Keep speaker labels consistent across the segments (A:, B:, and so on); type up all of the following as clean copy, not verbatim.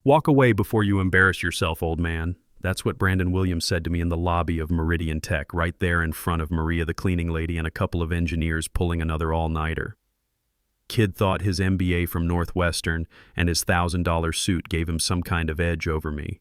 A: Walk away before you embarrass yourself, old man. That's what Brandon Williams said to me in the lobby of Meridian Tech, right there in front of Maria the cleaning lady and a couple of engineers pulling another all-nighter. Kid thought his MBA from Northwestern and his $1,000 suit gave him some kind of edge over me.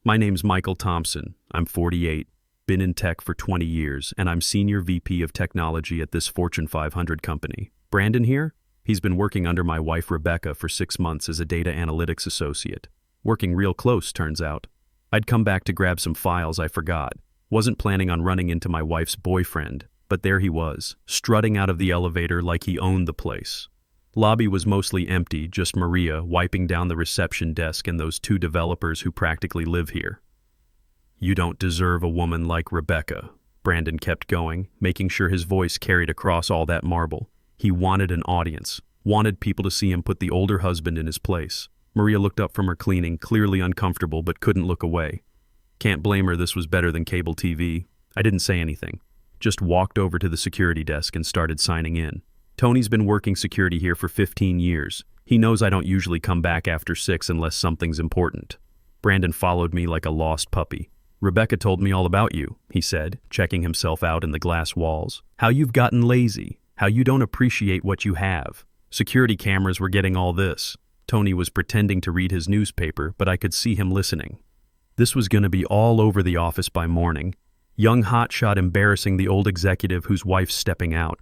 A: My name's Michael Thompson. I'm 48, been in tech for 20 years, and I'm Senior VP of Technology at this Fortune 500 company. Brandon here? He's been working under my wife Rebecca for 6 months as a data analytics associate. Working real close, turns out. I'd come back to grab some files I forgot. Wasn't planning on running into my wife's boyfriend, but there he was, strutting out of the elevator like he owned the place. Lobby was mostly empty, just Maria wiping down the reception desk and those two developers who practically live here. "You don't deserve a woman like Rebecca," Brandon kept going, making sure his voice carried across all that marble. He wanted an audience, wanted people to see him put the older husband in his place. Maria looked up from her cleaning, clearly uncomfortable but couldn't look away. Can't blame her, this was better than cable TV. I didn't say anything, just walked over to the security desk and started signing in. Tony's been working security here for 15 years. He knows I don't usually come back after 6 unless something's important. Brandon followed me like a lost puppy. "Rebecca told me all about you," he said, checking himself out in the glass walls. "How you've gotten lazy, how you don't appreciate what you have. Security cameras were getting all this." Tony was pretending to read his newspaper, but I could see him listening. This was going to be all over the office by morning. Young hotshot embarrassing the old executive whose wife's stepping out.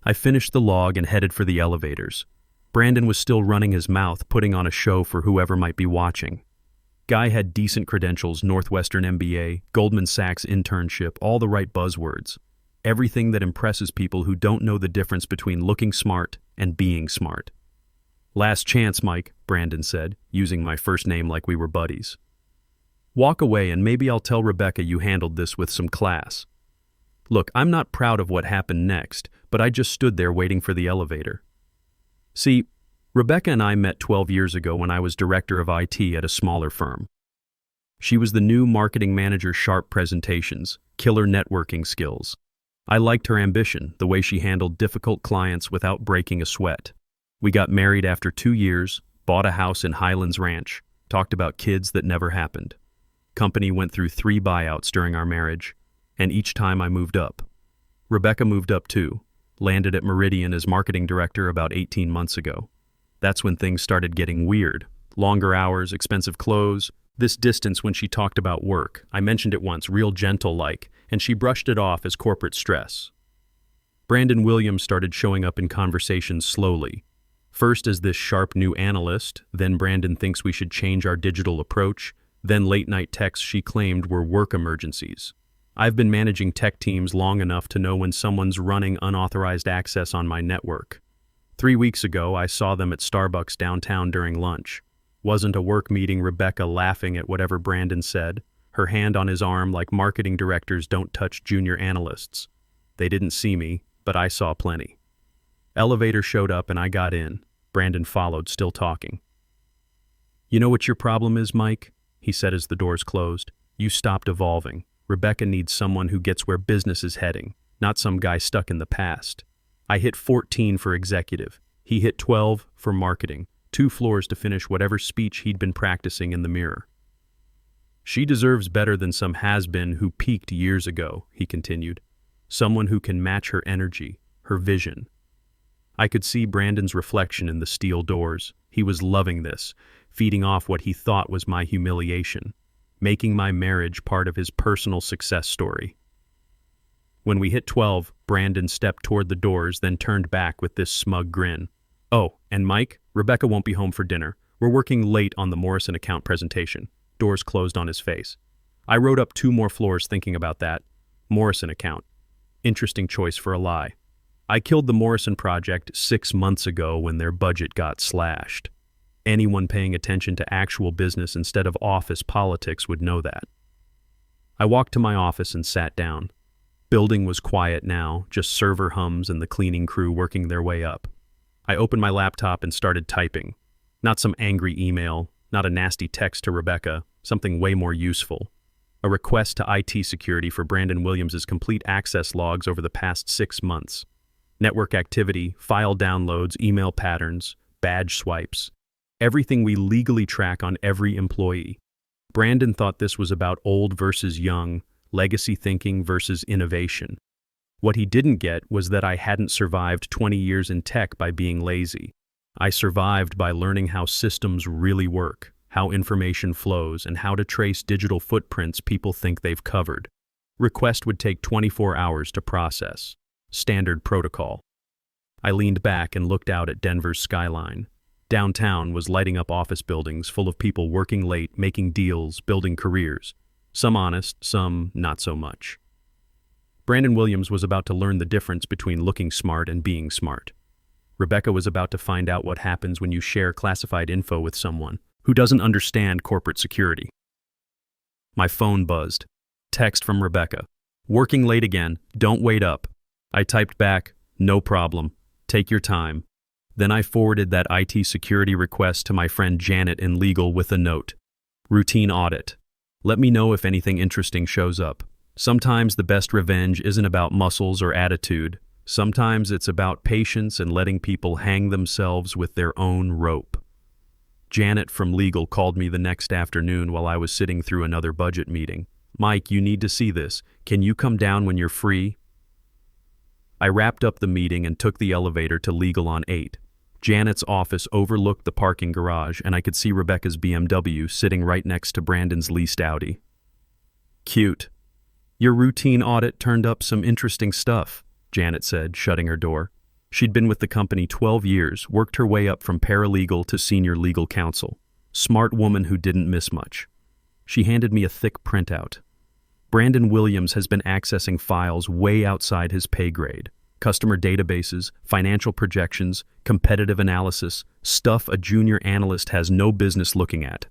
A: I finished the log and headed for the elevators. Brandon was still running his mouth, putting on a show for whoever might be watching. Guy had decent credentials, Northwestern MBA, Goldman Sachs internship, all the right buzzwords. Everything that impresses people who don't know the difference between looking smart and being smart. "Last chance, Mike," Brandon said, using my first name like we were buddies. "Walk away and maybe I'll tell Rebecca you handled this with some class." Look, I'm not proud of what happened next, but I just stood there waiting for the elevator. See, Rebecca and I met 12 years ago when I was director of IT at a smaller firm. She was the new marketing manager, sharp presentations, killer networking skills. I liked her ambition, the way she handled difficult clients without breaking a sweat. We got married after 2 years, bought a house in Highlands Ranch, talked about kids that never happened. Company went through 3 buyouts during our marriage, and each time I moved up. Rebecca moved up too, landed at Meridian as marketing director about 18 months ago. That's when things started getting weird. Longer hours, expensive clothes, this distance when she talked about work. I mentioned it once, real gentle-like, and she brushed it off as corporate stress. Brandon Williams started showing up in conversations slowly. First as this sharp new analyst, then Brandon thinks we should change our digital approach, then late-night texts she claimed were work emergencies. I've been managing tech teams long enough to know when someone's running unauthorized access on my network. 3 weeks ago, I saw them at Starbucks downtown during lunch. Wasn't a work meeting, Rebecca laughing at whatever Brandon said, her hand on his arm like marketing directors don't touch junior analysts. They didn't see me, but I saw plenty. Elevator showed up and I got in. Brandon followed, still talking. "You know what your problem is, Mike?" he said as the doors closed. "You stopped evolving. Rebecca needs someone who gets where business is heading, not some guy stuck in the past." I hit 14 for executive. He hit 12 for marketing, 2 floors to finish whatever speech he'd been practicing in the mirror. "She deserves better than some has-been who peaked years ago," he continued. "Someone who can match her energy, her vision." I could see Brandon's reflection in the steel doors. He was loving this, feeding off what he thought was my humiliation, making my marriage part of his personal success story. When we hit 12, Brandon stepped toward the doors, then turned back with this smug grin. "Oh, and Mike, Rebecca won't be home for dinner. We're working late on the Morrison account presentation." Doors closed on his face. I rode up 2 more floors thinking about that. Morrison account. Interesting choice for a lie. I killed the Morrison project 6 months ago when their budget got slashed. Anyone paying attention to actual business instead of office politics would know that. I walked to my office and sat down. Building was quiet now, just server hums and the cleaning crew working their way up. I opened my laptop and started typing. Not some angry email, not a nasty text to Rebecca, something way more useful. A request to IT security for Brandon Williams' complete access logs over the past 6 months. Network activity, file downloads, email patterns, badge swipes. everything we legally track on every employee. Brandon thought this was about old versus young, legacy thinking versus innovation. What he didn't get was that I hadn't survived 20 years in tech by being lazy. I survived by learning how systems really work, how information flows, and how to trace digital footprints people think they've covered. Request would take 24 hours to process. Standard protocol. I leaned back and looked out at Denver's skyline. Downtown was lighting up office buildings full of people working late, making deals, building careers. Some honest, some not so much. Brandon Williams was about to learn the difference between looking smart and being smart. Rebecca was about to find out what happens when you share classified info with someone who doesn't understand corporate security. My phone buzzed. Text from Rebecca. Working late again. Don't wait up. I typed back, no problem. Take your time. Then I forwarded that IT security request to my friend Janet in legal with a note. Routine audit. Let me know if anything interesting shows up. Sometimes the best revenge isn't about muscles or attitude. Sometimes it's about patience and letting people hang themselves with their own rope. Janet from legal called me the next afternoon while I was sitting through another budget meeting. Mike, you need to see this. Can you come down when you're free? I wrapped up the meeting and took the elevator to legal on 8. Janet's office overlooked the parking garage, and I could see Rebecca's BMW sitting right next to Brandon's leased Audi. Cute. Your routine audit turned up some interesting stuff, Janet said, shutting her door. She'd been with the company 12 years, worked her way up from paralegal to senior legal counsel. Smart woman who didn't miss much. She handed me a thick printout. Brandon Williams has been accessing files way outside his pay grade. Customer databases, financial projections, competitive analysis, stuff a junior analyst has no business looking at.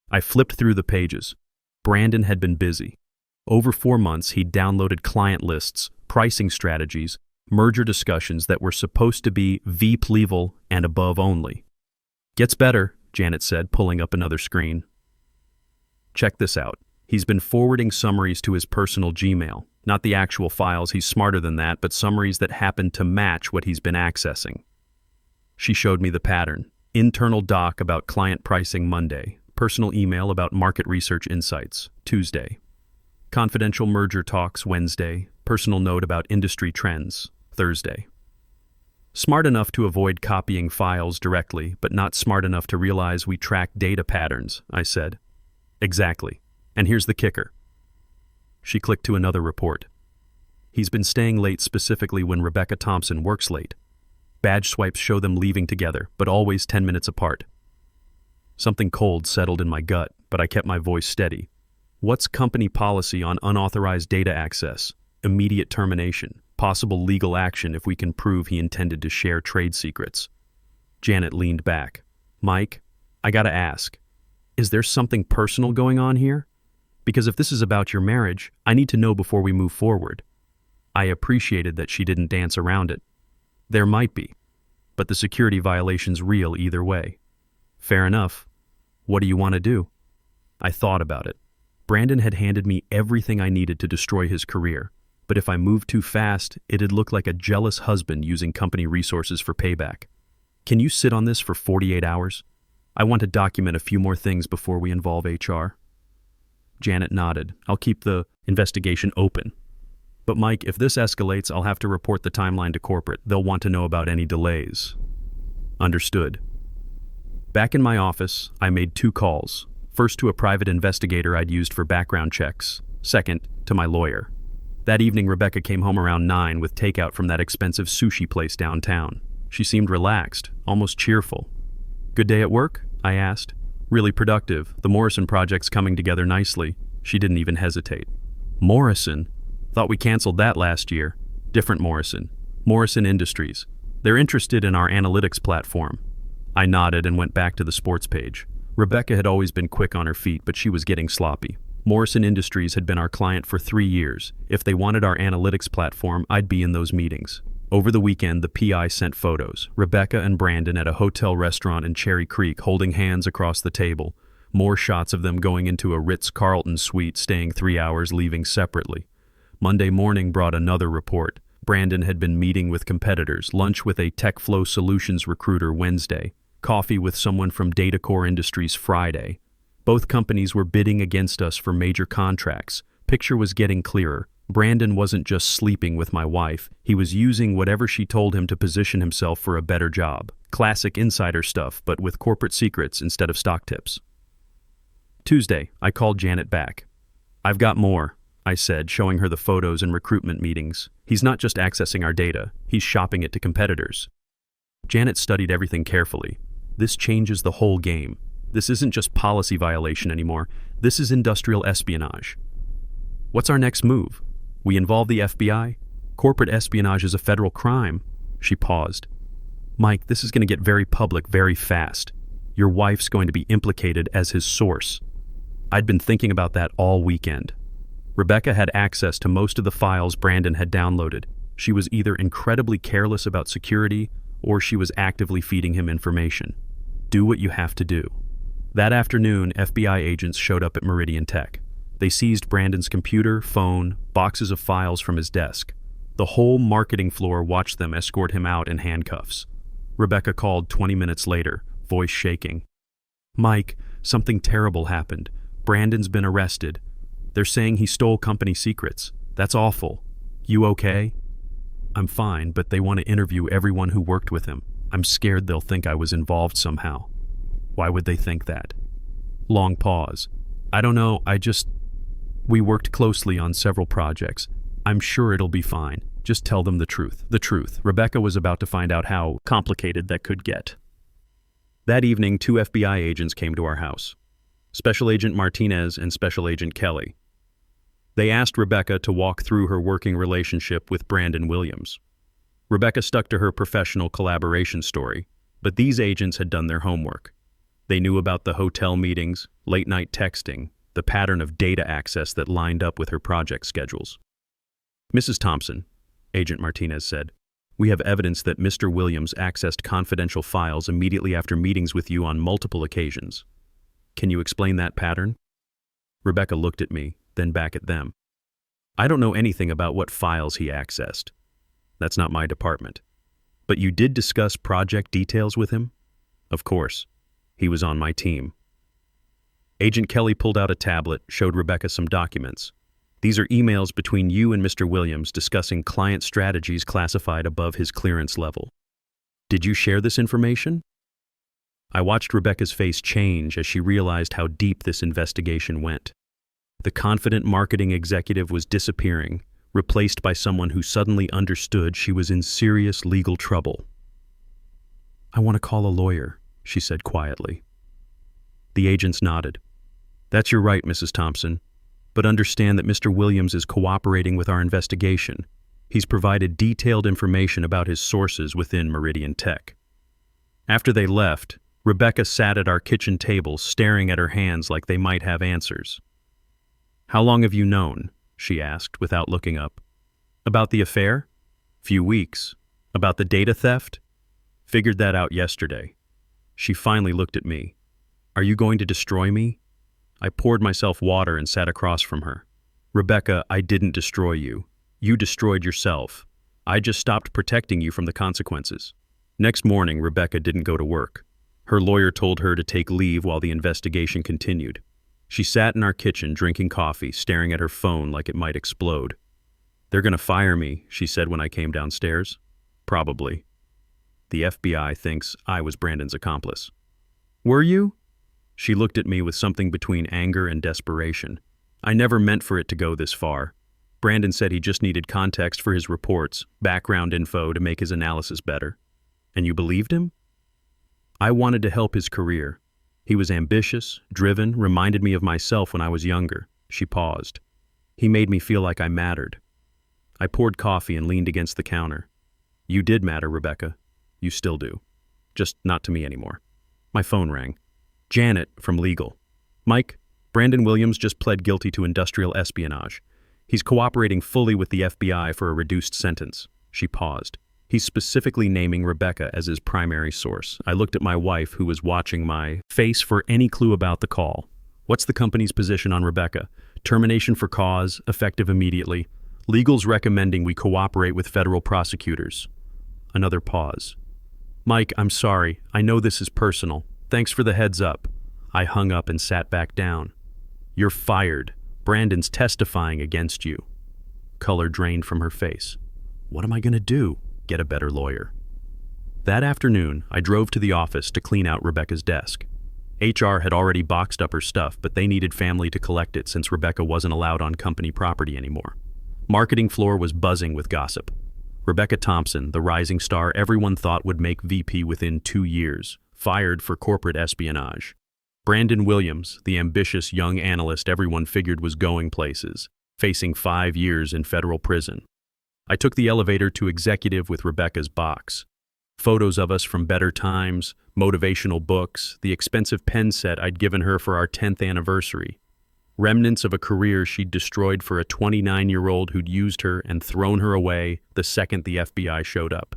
A: I flipped through the pages. Brandon had been busy. Over 4 months, he'd downloaded client lists, pricing strategies, merger discussions that were supposed to be VP level and above only. Gets better, Janet said, pulling up another screen. Check this out. He's been forwarding summaries to his personal Gmail. Not the actual files, he's smarter than that, but summaries that happen to match what he's been accessing. She showed me the pattern. Internal doc about client pricing Monday. Personal email about market research insights Tuesday. Confidential merger talks Wednesday. Personal note about industry trends Thursday. Smart enough to avoid copying files directly, but not smart enough to realize we track data patterns, I said. Exactly. And here's the kicker. She clicked to another report. He's been staying late specifically when Rebecca Thompson works late. Badge swipes show them leaving together, but always 10 minutes apart. Something cold settled in my gut, but I kept my voice steady. What's company policy on unauthorized data access? Immediate termination. Possible legal action if we can prove he intended to share trade secrets. Janet leaned back. Mike, I gotta ask. Is there something personal going on here? Because if this is about your marriage, I need to know before we move forward. I appreciated that she didn't dance around it. There might be, but the security violation's real either way. Fair enough. What do you want to do? I thought about it. Brandon had handed me everything I needed to destroy his career, but if I moved too fast, it'd look like a jealous husband using company resources for payback. Can you sit on this for 48 hours? I want to document a few more things before we involve HR. Janet nodded. I'll keep the investigation open. But Mike, if this escalates, I'll have to report the timeline to corporate. They'll want to know about any delays. Understood. Back in my office, I made 2 calls. First to a private investigator I'd used for background checks. Second, to my lawyer. That evening, Rebecca came home around 9 with takeout from that expensive sushi place downtown. She seemed relaxed, almost cheerful. Good day at work? I asked. Really productive. The Morrison project's coming together nicely. She didn't even hesitate. Morrison? Thought we canceled that last year. Different Morrison. Morrison Industries. They're interested in our analytics platform. I nodded and went back to the sports page. Rebecca had always been quick on her feet, but she was getting sloppy. Morrison Industries had been our client for 3 years. If they wanted our analytics platform, I'd be in those meetings. Over the weekend, the PI sent photos. Rebecca and Brandon at a hotel restaurant in Cherry Creek holding hands across the table. More shots of them going into a Ritz-Carlton suite, staying 3 hours, leaving separately. Monday morning brought another report. Brandon had been meeting with competitors, lunch with a TechFlow Solutions recruiter Wednesday. Coffee with someone from Datacore Industries Friday. Both companies were bidding against us for major contracts. Picture was getting clearer. Brandon wasn't just sleeping with my wife. He was using whatever she told him to position himself for a better job. Classic insider stuff, but with corporate secrets instead of stock tips. Tuesday, I called Janet back. "I've got more," I said, showing her the photos and recruitment meetings. "He's not just accessing our data, he's shopping it to competitors." Janet studied everything carefully. "This changes the whole game. This isn't just policy violation anymore. This is industrial espionage." "What's our next move? We involve the FBI? Corporate espionage is a federal crime." She paused. "Mike, this is going to get very public very fast. Your wife's going to be implicated as his source." I'd been thinking about that all weekend. Rebecca had access to most of the files Brandon had downloaded. She was either incredibly careless about security or she was actively feeding him information. Do what you have to do. That afternoon, FBI agents showed up at Meridian Tech. They seized Brandon's computer, phone, boxes of files from his desk. The whole marketing floor watched them escort him out in handcuffs. Rebecca called 20 minutes later, voice shaking. "Mike, something terrible happened. Brandon's been arrested. They're saying he stole company secrets. That's awful. You okay?" "I'm fine, but they want to interview everyone who worked with him. I'm scared they'll think I was involved somehow." "Why would they think that?" Long pause. "I don't know, We worked closely on several projects. I'm sure it'll be fine. Just tell them the truth." The truth. Rebecca was about to find out how complicated that could get. That evening, 2 FBI agents came to our house. Special Agent Martinez and Special Agent Kelly. They asked Rebecca to walk through her working relationship with Brandon Williams. Rebecca stuck to her professional collaboration story, but these agents had done their homework. They knew about the hotel meetings, late-night texting, the pattern of data access that lined up with her project schedules. "Mrs. Thompson," Agent Martinez said, "we have evidence that Mr. Williams accessed confidential files immediately after meetings with you on multiple occasions. Can you explain that pattern?" Rebecca looked at me, then back at them. "I don't know anything about what files he accessed. That's not my department. But you did discuss project details with him?" "Of course. He was on my team." Agent Kelly pulled out a tablet, showed Rebecca some documents. "These are emails between you and Mr. Williams discussing client strategies classified above his clearance level. Did you share this information?" I watched Rebecca's face change as she realized how deep this investigation went. The confident marketing executive was disappearing, replaced by someone who suddenly understood she was in serious legal trouble. "I want to call a lawyer," she said quietly. The agents nodded. "That's your right, Mrs. Thompson. But understand that Mr. Williams is cooperating with our investigation. He's provided detailed information about his sources within Meridian Tech." After they left, Rebecca sat at our kitchen table staring at her hands like they might have answers. "How long have you known?" she asked without looking up. "About the affair?" "Few weeks." "About the data theft?" "Figured that out yesterday." She finally looked at me. "Are you going to destroy me?" I poured myself water and sat across from her. "Rebecca, I didn't destroy you. You destroyed yourself. I just stopped protecting you from the consequences." Next morning, Rebecca didn't go to work. Her lawyer told her to take leave while the investigation continued. She sat in our kitchen drinking coffee, staring at her phone like it might explode. "They're going to fire me," she said when I came downstairs. "Probably. The FBI thinks I was Brandon's accomplice." "Were you?" She looked at me with something between anger and desperation. "I never meant for it to go this far. Brandon said he just needed context for his reports, background info to make his analysis better. And you believed him?" "I wanted to help his career. He was ambitious, driven, reminded me of myself when I was younger." She paused. "He made me feel like I mattered." I poured coffee and leaned against the counter. "You did matter, Rebecca. You still do. Just not to me anymore." My phone rang. Janet from legal. "Mike, Brandon Williams just pled guilty to industrial espionage. He's cooperating fully with the FBI for a reduced sentence." She paused. "He's specifically naming Rebecca as his primary source." I looked at my wife, who was watching my face for any clue about the call. "What's the company's position on Rebecca?" "Termination for cause, effective immediately. Legal's recommending we cooperate with federal prosecutors." Another pause. Mike, I'm sorry. I know this is personal. Thanks for the heads up. I hung up and sat back down. You're fired. Brandon's testifying against you. Color drained from her face. What am I going to do? Get a better lawyer. That afternoon, I drove to the office to clean out Rebecca's desk. HR had already boxed up her stuff, but they needed family to collect it since Rebecca wasn't allowed on company property anymore. Marketing floor was buzzing with gossip. Rebecca Thompson, the rising star everyone thought would make VP within 2 years, fired for corporate espionage. Brandon Williams, the ambitious young analyst everyone figured was going places, facing 5 years in federal prison. I took the elevator to executive with Rebecca's box. Photos of us from better times, motivational books, the expensive pen set I'd given her for our 10th anniversary. Remnants of a career she'd destroyed for a 29-year-old who'd used her and thrown her away the second the FBI showed up.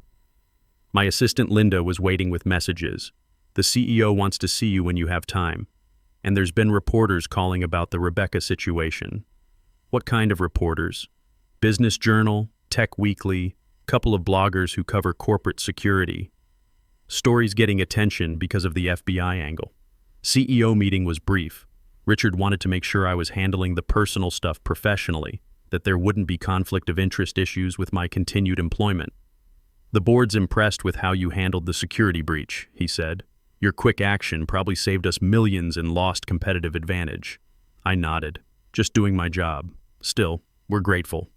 A: My assistant Linda was waiting with messages. The CEO wants to see you when you have time. And there's been reporters calling about the Rebecca situation. What kind of reporters? Business Journal, Tech Weekly, couple of bloggers who cover corporate security. Stories getting attention because of the FBI angle. CEO meeting was brief. Richard wanted to make sure I was handling the personal stuff professionally, that there wouldn't be conflict of interest issues with my continued employment. The board's impressed with how you handled the security breach, he said. Your quick action probably saved us millions in lost competitive advantage. I nodded. Just doing my job. Still, we're grateful.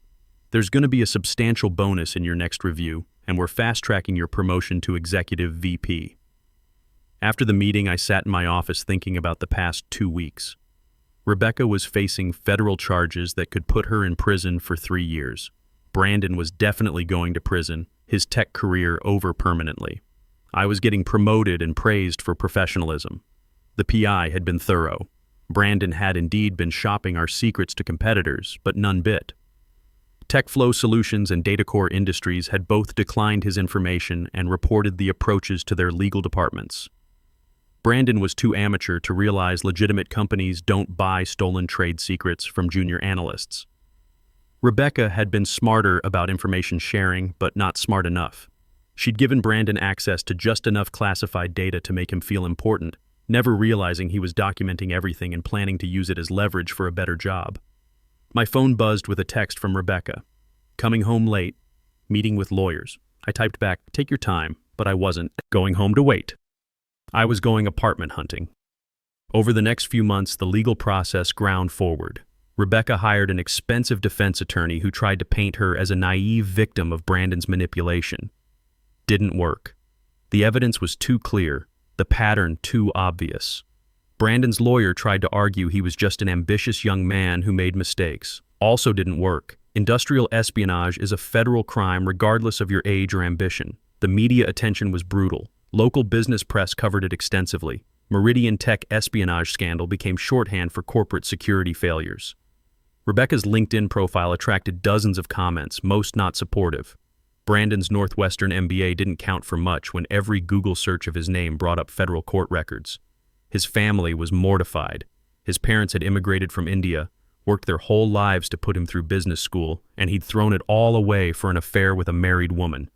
A: There's going to be a substantial bonus in your next review, and we're fast-tracking your promotion to Executive VP. After the meeting, I sat in my office thinking about the past 2 weeks. Rebecca was facing federal charges that could put her in prison for 3 years. Brandon was definitely going to prison, his tech career over permanently. I was getting promoted and praised for professionalism. The PI had been thorough. Brandon had indeed been shopping our secrets to competitors, but none bit. TechFlow Solutions and DataCore Industries had both declined his information and reported the approaches to their legal departments. Brandon was too amateur to realize legitimate companies don't buy stolen trade secrets from junior analysts. Rebecca had been smarter about information sharing, but not smart enough. She'd given Brandon access to just enough classified data to make him feel important, never realizing he was documenting everything and planning to use it as leverage for a better job. My phone buzzed with a text from Rebecca. Coming home late, meeting with lawyers. I typed back, take your time, but I wasn't going home to wait. I was going apartment hunting. Over the next few months, the legal process ground forward. Rebecca hired an expensive defense attorney who tried to paint her as a naive victim of Brandon's manipulation. Didn't work. The evidence was too clear, the pattern too obvious. Brandon's lawyer tried to argue he was just an ambitious young man who made mistakes. Also didn't work. Industrial espionage is a federal crime regardless of your age or ambition. The media attention was brutal. Local business press covered it extensively. Meridian Tech espionage scandal became shorthand for corporate security failures. Rebecca's LinkedIn profile attracted dozens of comments, most not supportive. Brandon's Northwestern MBA didn't count for much when every Google search of his name brought up federal court records. His family was mortified. His parents had immigrated from India, worked their whole lives to put him through business school, and he'd thrown it all away for an affair with a married woman.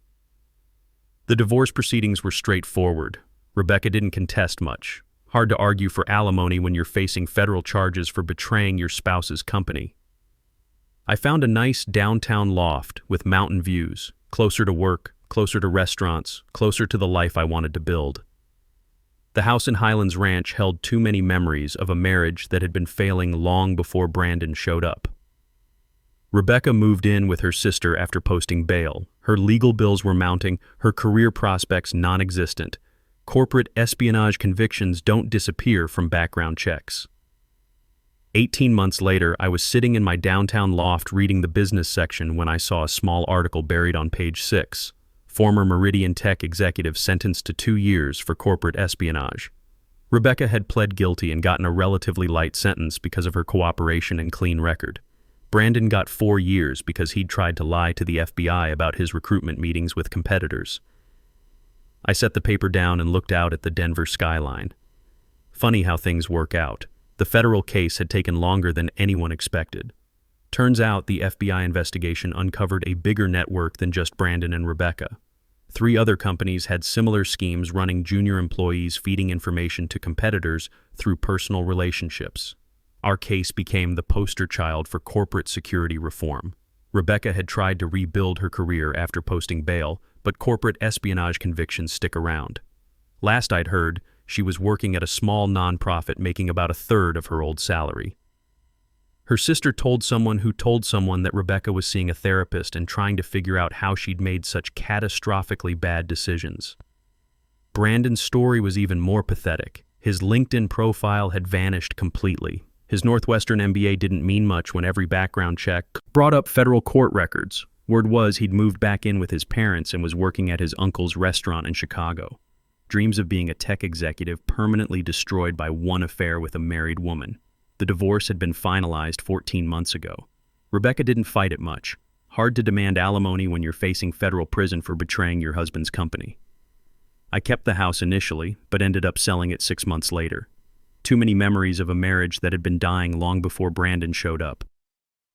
A: The divorce proceedings were straightforward. Rebecca didn't contest much. Hard to argue for alimony when you're facing federal charges for betraying your spouse's company. I found a nice downtown loft with mountain views, closer to work, closer to restaurants, closer to the life I wanted to build. The house in Highlands Ranch held too many memories of a marriage that had been failing long before Brandon showed up. Rebecca moved in with her sister after posting bail. Her legal bills were mounting, her career prospects non-existent. Corporate espionage convictions don't disappear from background checks. 18 months later, I was sitting in my downtown loft reading the business section when I saw a small article buried on page 6. Former Meridian Tech executive sentenced to 2 years for corporate espionage. Rebecca had pled guilty and gotten a relatively light sentence because of her cooperation and clean record. Brandon got 4 years because he'd tried to lie to the FBI about his recruitment meetings with competitors. I set the paper down and looked out at the Denver skyline. Funny how things work out. The federal case had taken longer than anyone expected. Turns out the FBI investigation uncovered a bigger network than just Brandon and Rebecca. 3 other companies had similar schemes running junior employees feeding information to competitors through personal relationships. Our case became the poster child for corporate security reform. Rebecca had tried to rebuild her career after posting bail, but corporate espionage convictions stick around. Last I'd heard, she was working at a small nonprofit making about 1/3 of her old salary. Her sister told someone who told someone that Rebecca was seeing a therapist and trying to figure out how she'd made such catastrophically bad decisions. Brandon's story was even more pathetic. His LinkedIn profile had vanished completely. His Northwestern MBA didn't mean much when every background check brought up federal court records. Word was he'd moved back in with his parents and was working at his uncle's restaurant in Chicago. Dreams of being a tech executive permanently destroyed by one affair with a married woman. The divorce had been finalized 14 months ago. Rebecca didn't fight it much. Hard to demand alimony when you're facing federal prison for betraying your husband's company. I kept the house initially, but ended up selling it 6 months later. Too many memories of a marriage that had been dying long before Brandon showed up.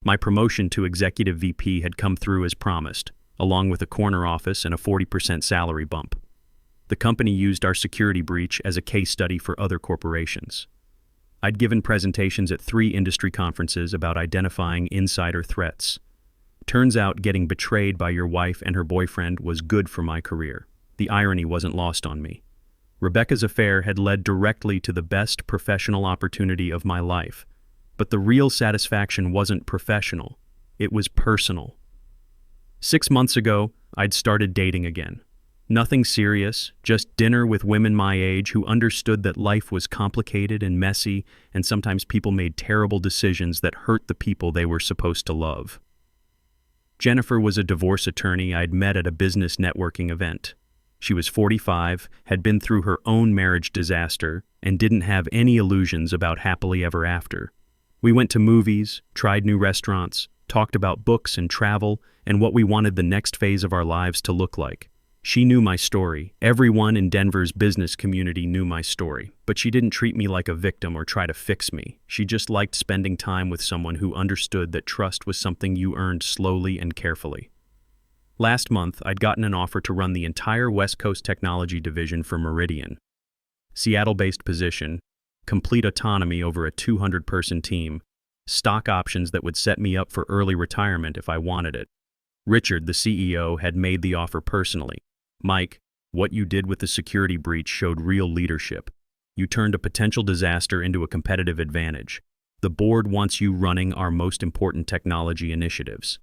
A: My promotion to executive VP had come through as promised, along with a corner office and a 40% salary bump. The company used our security breach as a case study for other corporations. I'd given presentations at 3 industry conferences about identifying insider threats. Turns out getting betrayed by your wife and her boyfriend was good for my career. The irony wasn't lost on me. Rebecca's affair had led directly to the best professional opportunity of my life. But the real satisfaction wasn't professional. It was personal. 6 months ago, I'd started dating again. Nothing serious, just dinner with women my age who understood that life was complicated and messy, and sometimes people made terrible decisions that hurt the people they were supposed to love. Jennifer was a divorce attorney I'd met at a business networking event. She was 45, had been through her own marriage disaster, and didn't have any illusions about happily ever after. We went to movies, tried new restaurants, talked about books and travel, and what we wanted the next phase of our lives to look like. She knew my story. Everyone in Denver's business community knew my story, but she didn't treat me like a victim or try to fix me. She just liked spending time with someone who understood that trust was something you earned slowly and carefully. Last month, I'd gotten an offer to run the entire West Coast technology division for Meridian. Seattle-based position, complete autonomy over a 200-person team, stock options that would set me up for early retirement if I wanted it. Richard, the CEO, had made the offer personally. Mike, what you did with the security breach showed real leadership. You turned a potential disaster into a competitive advantage. The board wants you running our most important technology initiatives.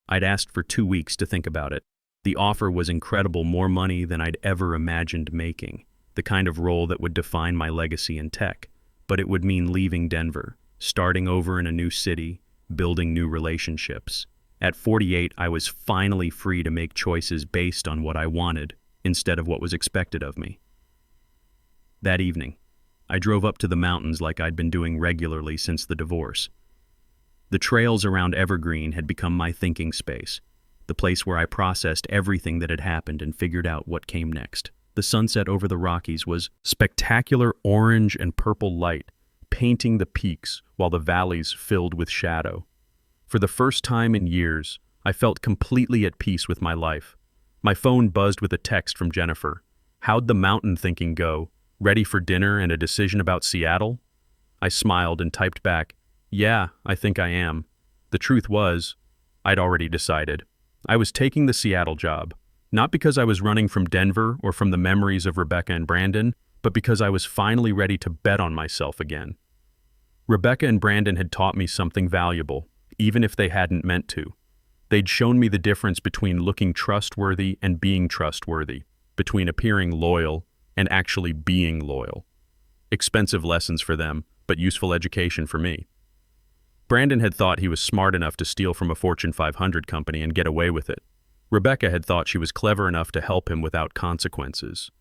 A: I'd asked for 2 weeks to think about it. The offer was incredible, more money than I'd ever imagined making, the kind of role that would define my legacy in tech. But it would mean leaving Denver, starting over in a new city, building new relationships. At 48, I was finally free to make choices based on what I wanted, instead of what was expected of me. That evening, I drove up to the mountains like I'd been doing regularly since the divorce. The trails around Evergreen had become my thinking space, the place where I processed everything that had happened and figured out what came next. The sunset over the Rockies was spectacular orange and purple light, painting the peaks while the valleys filled with shadow. For the first time in years, I felt completely at peace with my life. My phone buzzed with a text from Jennifer. How'd the mountain thinking go? Ready for dinner and a decision about Seattle? I smiled and typed back, yeah, I think I am. The truth was, I'd already decided. I was taking the Seattle job, not because I was running from Denver or from the memories of Rebecca and Brandon, but because I was finally ready to bet on myself again. Rebecca and Brandon had taught me something valuable, even if they hadn't meant to. They'd shown me the difference between looking trustworthy and being trustworthy, between appearing loyal and actually being loyal. Expensive lessons for them, but useful education for me. Brandon had thought he was smart enough to steal from a Fortune 500 company and get away with it. Rebecca had thought she was clever enough to help him without consequences.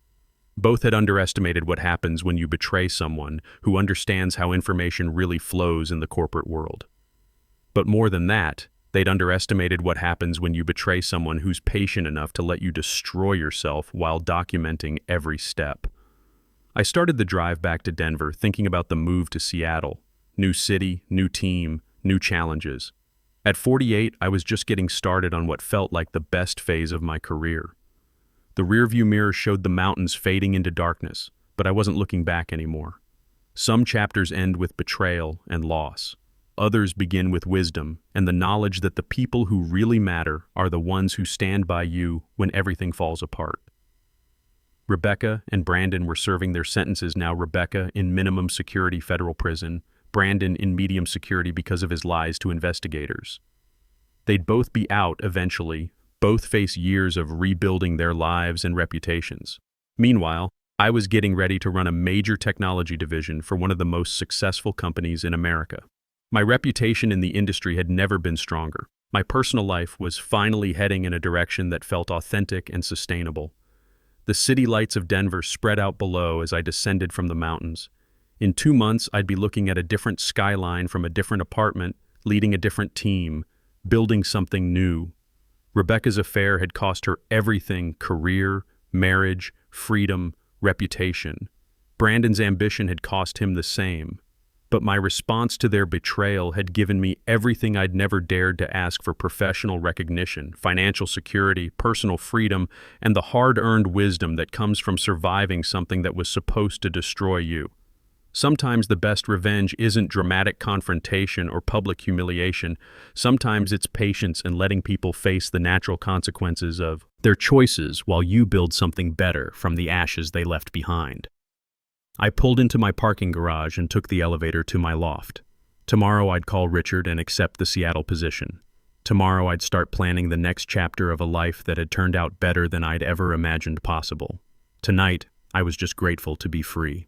A: Both had underestimated what happens when you betray someone who understands how information really flows in the corporate world. But more than that, they'd underestimated what happens when you betray someone who's patient enough to let you destroy yourself while documenting every step. I started the drive back to Denver thinking about the move to Seattle. New city, new team, new challenges. At 48, I was just getting started on what felt like the best phase of my career. The rearview mirror showed the mountains fading into darkness, but I wasn't looking back anymore. Some chapters end with betrayal and loss. Others begin with wisdom and the knowledge that the people who really matter are the ones who stand by you when everything falls apart. Rebecca and Brandon were serving their sentences now, Rebecca in minimum security federal prison, Brandon in medium security because of his lies to investigators. They'd both be out eventually, both face years of rebuilding their lives and reputations. Meanwhile, I was getting ready to run a major technology division for one of the most successful companies in America. My reputation in the industry had never been stronger. My personal life was finally heading in a direction that felt authentic and sustainable. The city lights of Denver spread out below as I descended from the mountains. In 2 months, I'd be looking at a different skyline from a different apartment, leading a different team, building something new. Rebecca's affair had cost her everything: career, marriage, freedom, reputation. Brandon's ambition had cost him the same. But my response to their betrayal had given me everything I'd never dared to ask for: professional recognition, financial security, personal freedom, and the hard-earned wisdom that comes from surviving something that was supposed to destroy you. Sometimes the best revenge isn't dramatic confrontation or public humiliation. Sometimes it's patience and letting people face the natural consequences of their choices while you build something better from the ashes they left behind. I pulled into my parking garage and took the elevator to my loft. Tomorrow I'd call Richard and accept the Seattle position. Tomorrow I'd start planning the next chapter of a life that had turned out better than I'd ever imagined possible. Tonight, I was just grateful to be free.